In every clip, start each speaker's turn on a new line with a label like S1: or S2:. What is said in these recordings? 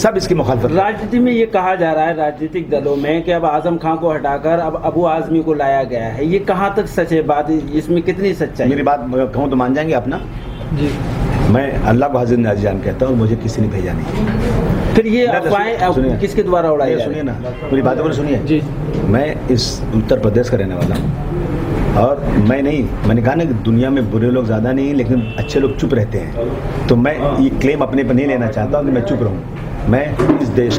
S1: सब इसकी मुखालफत।
S2: राजनीति में ये कहा जा रहा है, राजनीतिक दलों में, कि अब आजम खान को हटाकर अब अबू आजमी को लाया गया है। ये कहाँ तक सच है बात, इसमें कितनी सच्चाई?
S1: मेरी बात कहूँ तो मान जाएंगे अपना
S2: जी।
S1: मैं अल्लाह को हाजिर नाजिर कहता हूँ, मुझे किसी ने भेजा नहीं।
S2: फिर ये अफवाहें किसके द्वारा उड़ाई?
S1: सुनिए ना, पूरी बातों को सुनिए
S2: जी।
S1: मैं इस उत्तर प्रदेश का रहने वाला हूँ और मैंने कहा ना कि दुनिया में बुरे लोग ज़्यादा नहीं लेकिन अच्छे लोग चुप रहते हैं। तो मैं ये क्लेम अपने पर नहीं लेना चाहता हूँ कि मैं चुप रहूँ। मैं इस देश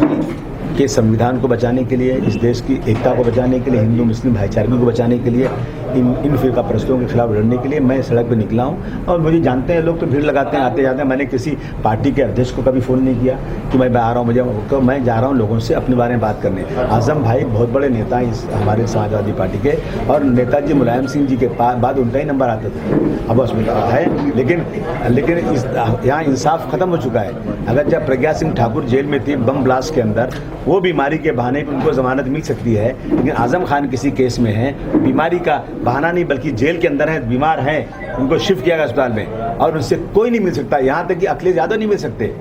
S1: के संविधान को बचाने के लिए, इस देश की एकता को बचाने के लिए, हिंदू मुस्लिम भाईचारे को बचाने के लिए, इन फिरका परस्तों के खिलाफ लड़ने के लिए मैं सड़क पर निकला हूँ। और मुझे जानते हैं लोग, तो भीड़ लगाते हैं, आते जाते हैं। मैंने किसी पार्टी के अध्यक्ष को कभी फ़ोन नहीं किया कि मैं आ रहा हूँ, मुझे तो मैं जा रहा हूँ लोगों से अपने बारे में बात करने। आज़म भाई बहुत बड़े नेता हैं इस हमारे समाजवादी पार्टी के, और नेताजी मुलायम सिंह जी के बाद उनका ही नंबर आता था। अब उसमें है, लेकिन यहाँ इंसाफ ख़त्म हो चुका है। अगर जब प्रज्ञा सिंह ठाकुर जेल में थी बम ब्लास्ट के अंदर, वो बीमारी के बहाने पर उनको ज़मानत मिल सकती है, लेकिन आज़म खान किसी केस में है, बीमारी का बहाना नहीं बल्कि जेल के अंदर है, बीमार हैं, उनको शिफ्ट किया गया अस्पताल में और उनसे कोई नहीं मिल सकता। यहाँ तक कि अखिलेश यादव नहीं मिल सकते,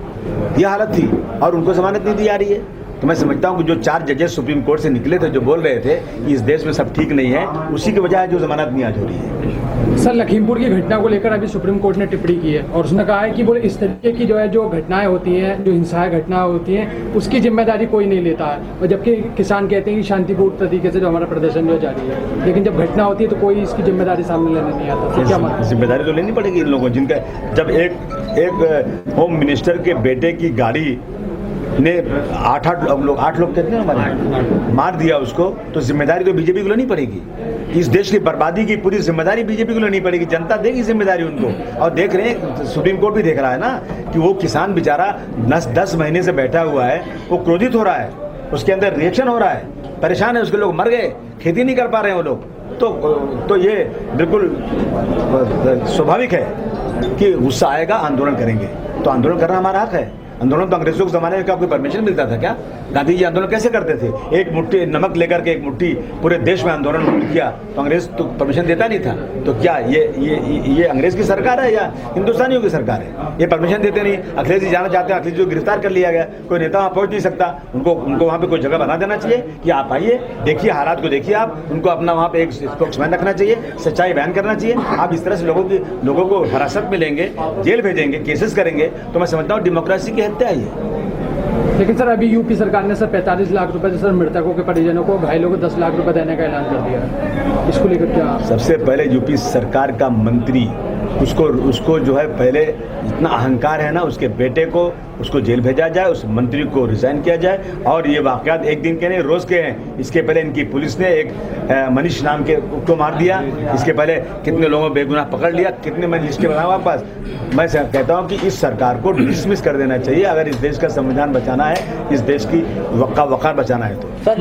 S1: यह हालत थी और उनको ज़मानत नहीं दी जा रही है। तो मैं समझता हूँ कि जो 4 जजेस सुप्रीम कोर्ट से निकले थे, जो बोल रहे थे कि इस देश में सब ठीक नहीं है, उसी की वजह है जो ज़मानत नहीं आज हो रही है।
S3: सर, लखीमपुर की घटना को लेकर अभी सुप्रीम कोर्ट ने टिप्पणी की है और उसने कहा है कि बोले इस तरीके की जो घटनाएं होती हैं, जो हिंसा घटनाएं होती हैं, उसकी जिम्मेदारी कोई नहीं लेता है। और जबकि किसान कहते हैं कि शांतिपूर्ण तरीके से जो हमारा प्रदर्शन जो जारी है, लेकिन जब घटना होती है तो कोई इसकी जिम्मेदारी सामने लेने नहीं आता। तो क्या मानते?
S1: जिम्मेदारी तो लेनी पड़ेगी इन लोगों, जिनका जब एक होम मिनिस्टर के बेटे की गाड़ी ने 8 लोग कहते हैं हमारे मार दिया उसको, तो जिम्मेदारी तो बीजेपी को लेनी पड़ेगी। इस देश की बर्बादी की पूरी जिम्मेदारी बीजेपी को लेनी पड़ेगी। जनता देगी जिम्मेदारी उनको, और देख रहे हैं, सुप्रीम कोर्ट भी देख रहा है ना कि वो किसान बेचारा 10 महीने से बैठा हुआ है, वो क्रोधित हो रहा है, उसके अंदर रिएक्शन हो रहा है, परेशान है, उसके लोग मर गए, खेती नहीं कर पा रहे हैं वो लोग। तो ये बिल्कुल स्वाभाविक है कि गुस्सा आएगा, आंदोलन करेंगे। तो आंदोलन करना हमारा हक है। आंदोलन तो अंग्रेजों के ज़माने में क्या कोई परमिशन मिलता था क्या? गांधी जी आंदोलन कैसे करते थे? एक मुट्ठी नमक लेकर के एक मुट्ठी पूरे देश में आंदोलन किया तो अंग्रेज तो परमिशन देता नहीं था। तो क्या ये अंग्रेज की सरकार है या हिंदुस्तानियों की सरकार है? ये परमिशन देते नहीं। अखिलेश जी जाना चाहते हैं, अखिलेश जी को गिरफ्तार कर लिया गया, कोई नेता वहाँ पहुँच नहीं सकता। उनको वहाँ पर कोई जगह बना देना चाहिए कि आप आइए, देखिए हालात को, देखिए आप, उनको अपना वहाँ पर एक स्पोक्समैन रखना चाहिए, सच्चाई बयान करना चाहिए। आप इस तरह से लोगों को हिरासत में लेंगे, जेल भेजेंगे, केसेस करेंगे, तो मैं समझता हूँ डेमोक्रेसी की हत्या है ये।
S3: लेकिन सर, अभी यूपी सरकार ने सर 45 लाख रुपए से सर मृतकों के परिजनों को, घायलों को 10 लाख रुपए देने का ऐलान कर दिया है। इसको लेकर क्या? सबसे
S1: पहले यूपी सरकार का मंत्री, उसको जो है, पहले इतना अहंकार है ना, उसके बेटे को उसको जेल भेजा जाए, उस मंत्री को रिजाइन किया जाए। और ये वाकयात एक दिन के नहीं, रोज़ के हैं। इसके पहले इनकी पुलिस ने एक मनीष नाम के को मार दिया, इसके पहले कितने लोगों को बेगुनाह पकड़ लिया, कितने मैं लिस्ट के बनाया वापस। मैं कहता हूँ कि इस सरकार को डिसमिस कर देना चाहिए अगर इस देश का संविधान बचाना है, इस देश की वक़ार बचाना है। तो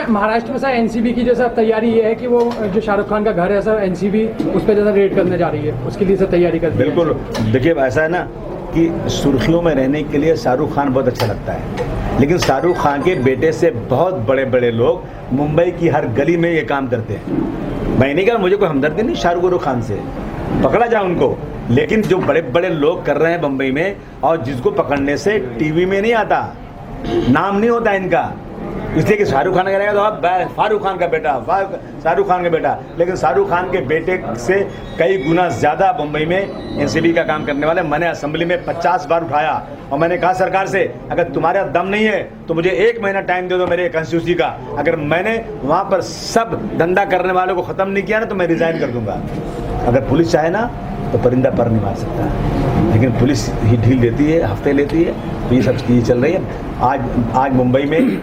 S3: महाराष्ट्र में सर एनसीबी की जो सर तैयारी ये है कि वो जो शाहरुख खान का घर है सर, एनसीबी उस पर जैसा रेड करने जा रही है, उसके लिए सर तैयारी कर।
S1: बिल्कुल, देखिए ऐसा है ना कि सुर्खियों में रहने के लिए शाहरुख खान बहुत अच्छा लगता है, लेकिन शाहरुख खान के बेटे से बहुत बड़े बड़े लोग मुंबई की हर गली में ये काम करते हैं। मैं नहीं कह रहा, मुझे कोई हमदर्दी नहीं शाहरुख खान से, पकड़ा जाए उनको, लेकिन जो बड़े बड़े लोग कर रहे हैं मुंबई में, और जिसको पकड़ने से टीवी में नहीं आता, नाम नहीं होता इनका, इसलिए कि शाहरुख खान करेगा तो आप फारूक खान का बेटा, शाहरुख खान का बेटा, लेकिन शाहरुख खान के बेटे से कई गुना ज़्यादा मुंबई में एनसीबी का काम करने वाले। मैंने असेंबली में 50 बार उठाया और मैंने कहा सरकार से, अगर तुम्हारा दम नहीं है तो मुझे 1 महीना टाइम दे दो मेरे कॉन्स्टिट्यूंसी का। अगर मैंने वहाँ पर सब धंधा करने वालों को ख़त्म नहीं किया ना तो मैं रिज़ाइन कर दूँगा। अगर पुलिस चाहे ना तो परिंदा पर नहीं मार सकता, लेकिन पुलिस ही ढील देती है, हफ्ते लेती है। तो ये सब चीज़ें चल रही है। आज मुंबई में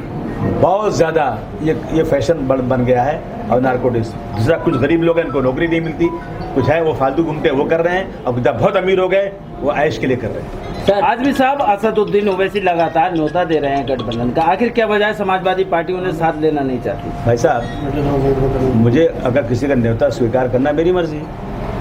S1: बहुत ज़्यादा ये फैशन बन गया है, और नारकोटिक्स। दूसरा, कुछ गरीब लोग हैं, इनको नौकरी नहीं मिलती, कुछ है वो फालतू घूमते हैं, वो कर रहे हैं, और बहुत अमीर हो गए वो ऐश के लिए कर रहे हैं।
S2: आज भी साहब असदुद्दीन ओवैसी लगातार न्योता दे रहे हैं गठबंधन का, आखिर क्या वजह है? समाजवादी पार्टी उन्हें साथ लेना नहीं चाहती।
S1: भाई साहब, मुझे अगर किसी का न्योता स्वीकार करना मेरी मर्जी,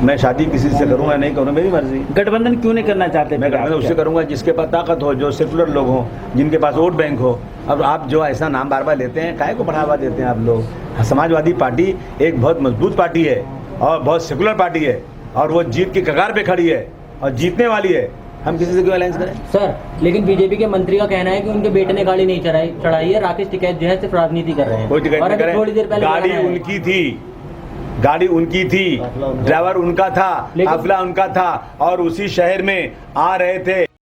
S1: मैं शादी किसी से करूँगा नहीं करूँगा मेरी मर्जी।
S2: गठबंधन क्यों नहीं करना चाहते?
S1: मैं गठबंधन उससे करूँगा जिसके पास ताकत हो, जो सेकुलर लोग हों, जिनके पास वोट बैंक हो। अब आप जो ऐसा नाम बार बार लेते हैं, काहे को बढ़ावा देते हैं आप लोग? समाजवादी पार्टी एक बहुत मजबूत पार्टी है और बहुत सेकुलर पार्टी है, और वो जीत की कगार पे खड़ी है और जीतने वाली है। हम किसी से क्यों अलायंस करें?
S4: सर लेकिन बीजेपी के मंत्री का कहना है कि उनके बेटे ने गाड़ी नहीं चढ़ाई है, राकेश टिकैत जो है सिर्फ राजनीति कर रहे हैं।
S1: कोई टिकट
S4: और
S1: नहीं
S4: अभी थोड़ी देर
S1: करें,
S4: पहले
S1: गाड़ी
S4: बताया है।
S1: उनकी थी, गाड़ी उनकी थी, ड्राइवर उनका था,
S4: लेकिन-
S1: काफिला उनका था और उसी शहर में आ रहे थे।